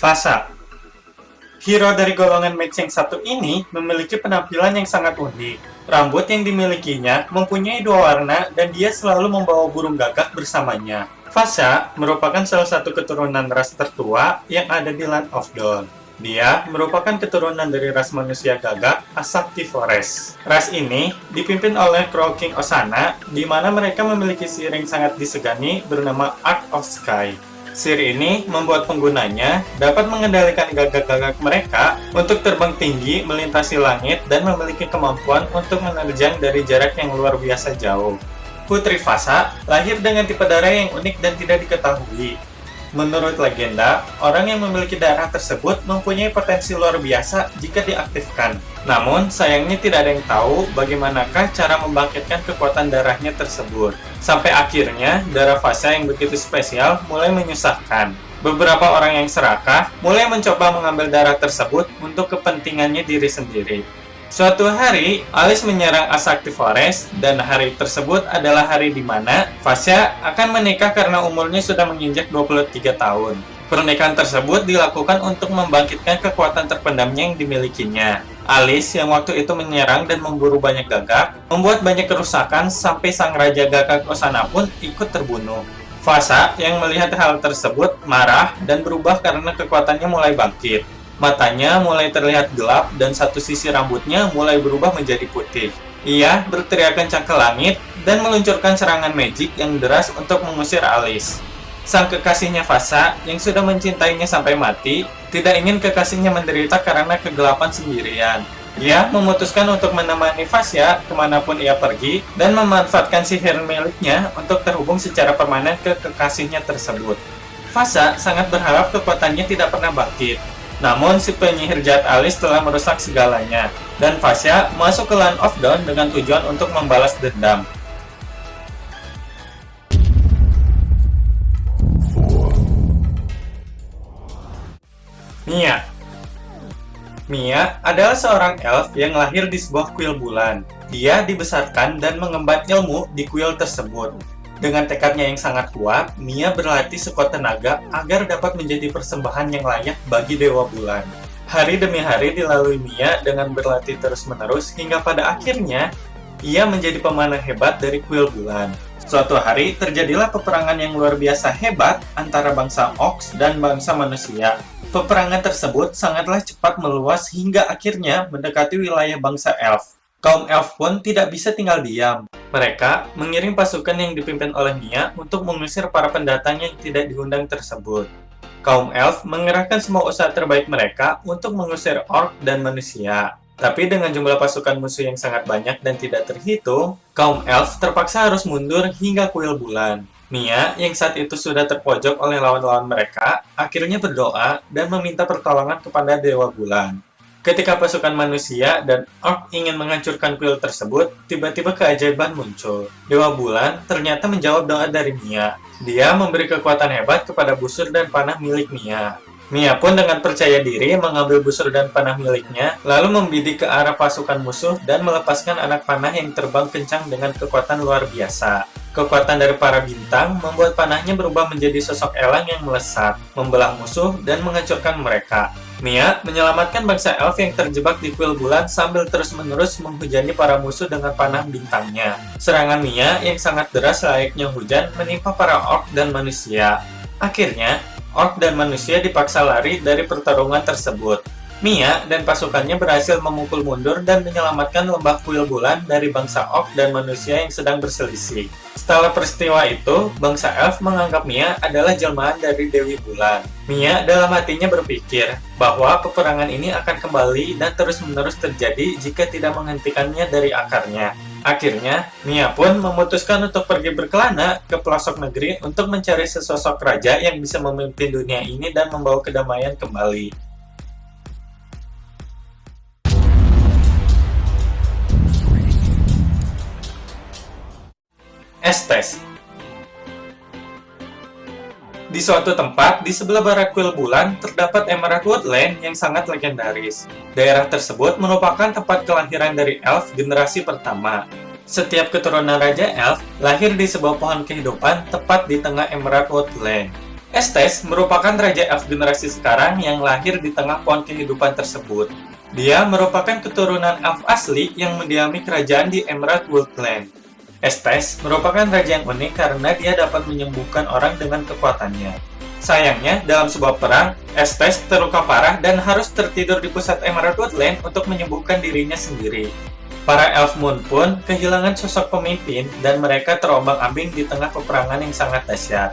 Fasa. Hero dari golongan mage yang satu ini memiliki penampilan yang sangat unik. Rambut yang dimilikinya mempunyai dua warna dan dia selalu membawa burung gagak bersamanya. Fasa merupakan salah satu keturunan ras tertua yang ada di Land of Dawn. Dia merupakan keturunan dari ras manusia gagak Asaktifores. Ras ini dipimpin oleh Crow King Osana, di mana mereka memiliki sihir yang sangat disegani bernama Art of Sky. Sihir ini membuat penggunanya dapat mengendalikan gagak-gagak mereka untuk terbang tinggi, melintasi langit, dan memiliki kemampuan untuk menerjang dari jarak yang luar biasa jauh. Putri Fasa lahir dengan tipe darah yang unik dan tidak diketahui. Menurut legenda, orang yang memiliki darah tersebut mempunyai potensi luar biasa jika diaktifkan. Namun, sayangnya tidak ada yang tahu bagaimanakah cara membangkitkan kekuatan darahnya tersebut. Sampai akhirnya, darah Fasa yang begitu spesial mulai menyusahkan. Beberapa orang yang serakah mulai mencoba mengambil darah tersebut untuk kepentingannya diri sendiri. Suatu hari, Alice menyerang Asaktifores, dan hari tersebut adalah hari di mana Fasa akan menikah karena umurnya sudah menginjak 23 tahun. Pernikahan tersebut dilakukan untuk membangkitkan kekuatan terpendamnya yang dimilikinya. Alice yang waktu itu menyerang dan memburu banyak gagak, membuat banyak kerusakan sampai sang Raja Gagak Osana pun ikut terbunuh. Fasa yang melihat hal tersebut marah dan berubah karena kekuatannya mulai bangkit. Matanya mulai terlihat gelap dan satu sisi rambutnya mulai berubah menjadi putih. Ia berteriak kencang ke langit dan meluncurkan serangan magic yang deras untuk mengusir Alice. Sang kekasihnya Fasa yang sudah mencintainya sampai mati, tidak ingin kekasihnya menderita karena kegelapan sendirian. Ia memutuskan untuk menemani Fasa kemanapun ia pergi dan memanfaatkan sihir miliknya untuk terhubung secara permanen ke kekasihnya tersebut. Fasa sangat berharap kekuatannya tidak pernah bangkit. Namun, si penyihir jahat Alice telah merusak segalanya, dan Fasa masuk ke Land of Dawn dengan tujuan untuk membalas dendam. Mia. Mia adalah seorang elf yang lahir di sebuah kuil bulan. Dia dibesarkan dan mengemban ilmu di kuil tersebut. Dengan tekadnya yang sangat kuat, Mia berlatih sekuat tenaga agar dapat menjadi persembahan yang layak bagi Dewa Bulan. Hari demi hari dilalui Mia dengan berlatih terus-menerus hingga pada akhirnya ia menjadi pemanah hebat dari kuil bulan. Suatu hari terjadilah peperangan yang luar biasa hebat antara bangsa Orcs dan bangsa manusia. Peperangan tersebut sangatlah cepat meluas hingga akhirnya mendekati wilayah bangsa Elf. Kaum Elf pun tidak bisa tinggal diam. Mereka mengirim pasukan yang dipimpin oleh Mia untuk mengusir para pendatang yang tidak diundang tersebut. Kaum Elf mengerahkan semua usaha terbaik mereka untuk mengusir Orc dan manusia. Tapi dengan jumlah pasukan musuh yang sangat banyak dan tidak terhitung, kaum Elf terpaksa harus mundur hingga kuil bulan. Mia yang saat itu sudah terpojok oleh lawan-lawan mereka, akhirnya berdoa dan meminta pertolongan kepada Dewa Bulan. Ketika pasukan manusia dan Orc ingin menghancurkan kuil tersebut, tiba-tiba keajaiban muncul. Dewa Bulan ternyata menjawab doa dari Mia. Dia memberi kekuatan hebat kepada busur dan panah milik Mia. Mia pun dengan percaya diri mengambil busur dan panah miliknya, lalu membidik ke arah pasukan musuh dan melepaskan anak panah yang terbang kencang dengan kekuatan luar biasa. Kekuatan dari para bintang membuat panahnya berubah menjadi sosok elang yang melesat, membelah musuh, dan menghancurkan mereka. Mia menyelamatkan bangsa elf yang terjebak di kuil bulan sambil terus-menerus menghujani para musuh dengan panah bintangnya. Serangan Mia yang sangat deras layaknya hujan menimpa para orc dan manusia. Akhirnya, orc dan manusia dipaksa lari dari pertarungan tersebut. Mia dan pasukannya berhasil memukul mundur dan menyelamatkan lembah kuil bulan dari bangsa orc dan manusia yang sedang berselisih. Setelah peristiwa itu, bangsa elf menganggap Mia adalah jelmaan dari Dewi Bulan. Mia dalam hatinya berpikir bahwa peperangan ini akan kembali dan terus-menerus terjadi jika tidak menghentikannya dari akarnya. Akhirnya, Mia pun memutuskan untuk pergi berkelana ke pelosok negeri untuk mencari sesosok raja yang bisa memimpin dunia ini dan membawa kedamaian kembali. Estes. Di suatu tempat di sebelah barat kuil bulan terdapat Emerald Woodland yang sangat legendaris. Daerah tersebut merupakan tempat kelahiran dari elf generasi pertama. Setiap keturunan Raja Elf lahir di sebuah pohon kehidupan tepat di tengah Emerald Woodland. Estes merupakan Raja Elf generasi sekarang yang lahir di tengah pohon kehidupan tersebut. Dia merupakan keturunan elf asli yang mendiami kerajaan di Emerald Woodland. Estes merupakan raja yang unik karena dia dapat menyembuhkan orang dengan kekuatannya. Sayangnya, dalam sebuah perang, Estes terluka parah dan harus tertidur di pusat Emerald Woodland untuk menyembuhkan dirinya sendiri. Para Elf Moon pun kehilangan sosok pemimpin dan mereka terombang-ambing di tengah peperangan yang sangat dahsyat.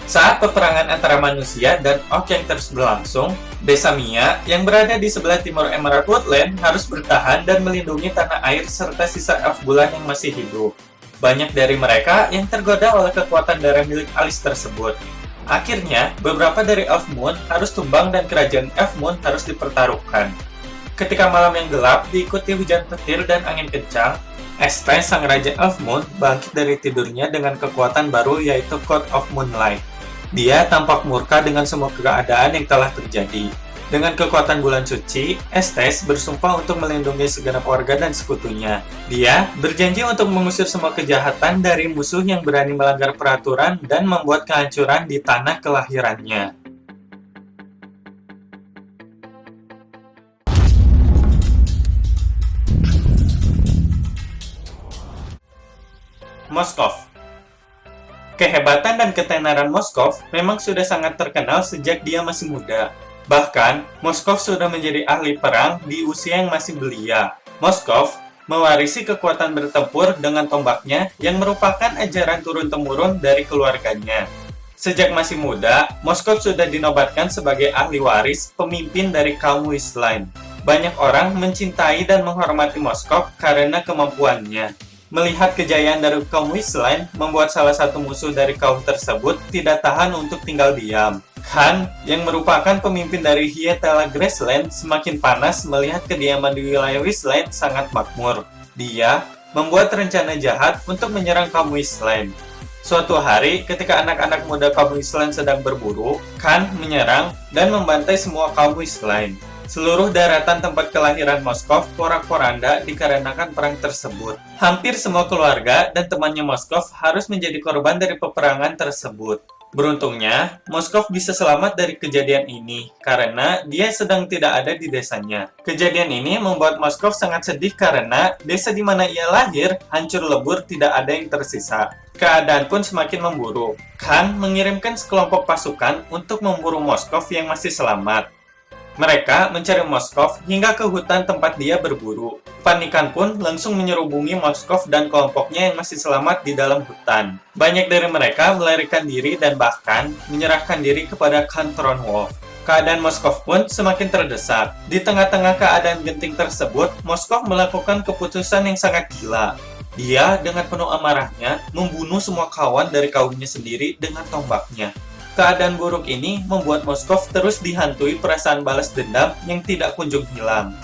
Saat peperangan antara manusia dan orc yang terus berlangsung, Desa Mia yang berada di sebelah timur Emerald Woodland harus bertahan dan melindungi tanah air serta sisa elf bulan yang masih hidup. Banyak dari mereka yang tergoda oleh kekuatan darah milik Alice tersebut. Akhirnya, beberapa dari Elf Moon harus tumbang dan kerajaan Elf Moon harus dipertaruhkan. Ketika malam yang gelap diikuti hujan petir dan angin kencang, Estes, sang Raja Elf Moon, bangkit dari tidurnya dengan kekuatan baru yaitu Code of Moonlight. Dia tampak murka dengan semua keadaan yang telah terjadi. Dengan kekuatan bulan suci, Estes bersumpah untuk melindungi segenap warga dan sekutunya. Dia berjanji untuk mengusir semua kejahatan dari musuh yang berani melanggar peraturan dan membuat kehancuran di tanah kelahirannya. Moskov. Kehebatan dan ketenaran Moskov memang sudah sangat terkenal sejak dia masih muda. Bahkan, Moskov sudah menjadi ahli perang di usia yang masih belia. Moskov mewarisi kekuatan bertempur dengan tombaknya yang merupakan ajaran turun-temurun dari keluarganya. Sejak masih muda, Moskov sudah dinobatkan sebagai ahli waris pemimpin dari kaum Wisline. Banyak orang mencintai dan menghormati Moskov karena kemampuannya. Melihat kejayaan dari kaum Wisline membuat salah satu musuh dari kaum tersebut tidak tahan untuk tinggal diam. Khan, yang merupakan pemimpin dari Hyetala Graceland, semakin panas melihat kediaman di wilayah Wisline sangat makmur. Dia membuat rencana jahat untuk menyerang kaum Wisline. Suatu hari, ketika anak-anak muda kaum Wisline sedang berburu, Khan menyerang dan membantai semua kaum Wisline. Seluruh daratan tempat kelahiran Moskov porak-poranda dikarenakan perang tersebut. Hampir semua keluarga dan temannya Moskov harus menjadi korban dari peperangan tersebut. Beruntungnya, Moskov bisa selamat dari kejadian ini karena dia sedang tidak ada di desanya. Kejadian ini membuat Moskov sangat sedih karena desa di mana ia lahir hancur lebur, tidak ada yang tersisa. Keadaan pun semakin memburuk. Khan mengirimkan sekelompok pasukan untuk memburu Moskov yang masih selamat. Mereka mencari Moskov hingga ke hutan tempat dia berburu. Panikan pun langsung menyerubungi Moskov dan kelompoknya yang masih selamat di dalam hutan. Banyak dari mereka melarikan diri dan bahkan menyerahkan diri kepada Khan Thronewolf. Keadaan Moskov pun semakin terdesak. Di tengah-tengah keadaan genting tersebut, Moskov melakukan keputusan yang sangat gila. Dia dengan penuh amarahnya membunuh semua kawan dari kaumnya sendiri dengan tombaknya. Keadaan buruk ini membuat Moskov terus dihantui perasaan balas dendam yang tidak kunjung hilang.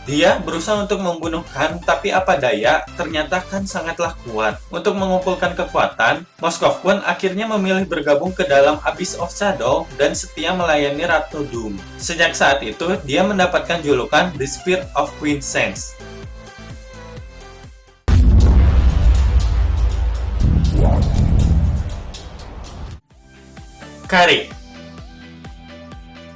Dia berusaha untuk membunuh Khan, tapi apa daya, ternyata Khan sangatlah kuat. Untuk mengumpulkan kekuatan, Moskov pun akhirnya memilih bergabung ke dalam Abyss of Shadow dan setia melayani Ratu Doom. Sejak saat itu, dia mendapatkan julukan The Spear of Quintessence. Kari.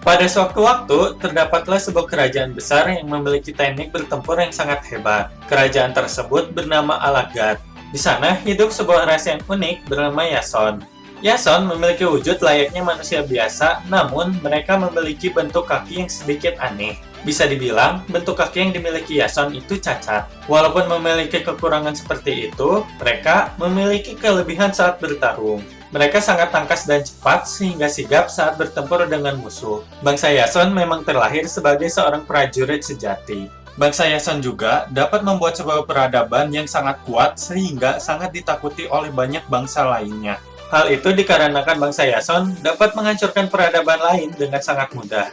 Pada suatu waktu, terdapatlah sebuah kerajaan besar yang memiliki teknik bertempur yang sangat hebat. Kerajaan tersebut bernama Alagad. Di sana hidup sebuah raja yang unik bernama Yason. Yason memiliki wujud layaknya manusia biasa, namun mereka memiliki bentuk kaki yang sedikit aneh. Bisa dibilang, bentuk kaki yang dimiliki Yason itu cacat. Walaupun memiliki kekurangan seperti itu, mereka memiliki kelebihan saat bertarung. Mereka sangat tangkas dan cepat sehingga sigap saat bertempur dengan musuh. Bangsa Yason memang terlahir sebagai seorang prajurit sejati. Bangsa Yason juga dapat membuat sebuah peradaban yang sangat kuat sehingga sangat ditakuti oleh banyak bangsa lainnya. Hal itu dikarenakan bangsa Yason dapat menghancurkan peradaban lain dengan sangat mudah.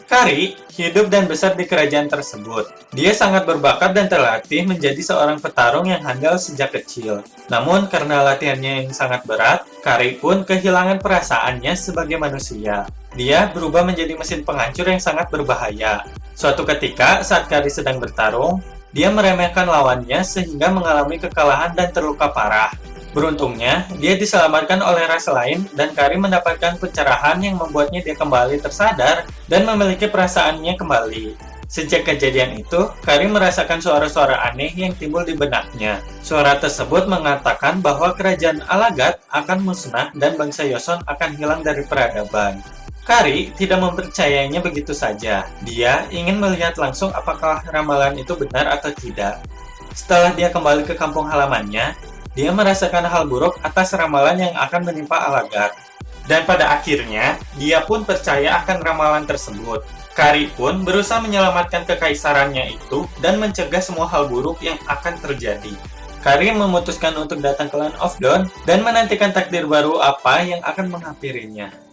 Kari hidup dan besar di kerajaan tersebut. Dia sangat berbakat dan terlatih menjadi seorang petarung yang handal sejak kecil. Namun karena latihannya yang sangat berat, Kari pun kehilangan perasaannya sebagai manusia. Dia berubah menjadi mesin penghancur yang sangat berbahaya. Suatu ketika saat Kari sedang bertarung, dia meremehkan lawannya sehingga mengalami kekalahan dan terluka parah. Beruntungnya, dia diselamatkan oleh ras lain dan Kari mendapatkan pencerahan yang membuatnya dia kembali tersadar dan memiliki perasaannya kembali. Sejak kejadian itu, Kari merasakan suara-suara aneh yang timbul di benaknya. Suara tersebut mengatakan bahwa kerajaan Alagat akan musnah dan bangsa Yoson akan hilang dari peradaban. Kari tidak mempercayainya begitu saja. Dia ingin melihat langsung apakah ramalan itu benar atau tidak. Setelah dia kembali ke kampung halamannya, dia merasakan hal buruk atas ramalan yang akan menimpa Alagat. Dan pada akhirnya, dia pun percaya akan ramalan tersebut. Kari pun berusaha menyelamatkan kekaisarannya itu dan mencegah semua hal buruk yang akan terjadi. Kari memutuskan untuk datang ke Land of Dawn dan menantikan takdir baru apa yang akan menghampirinya.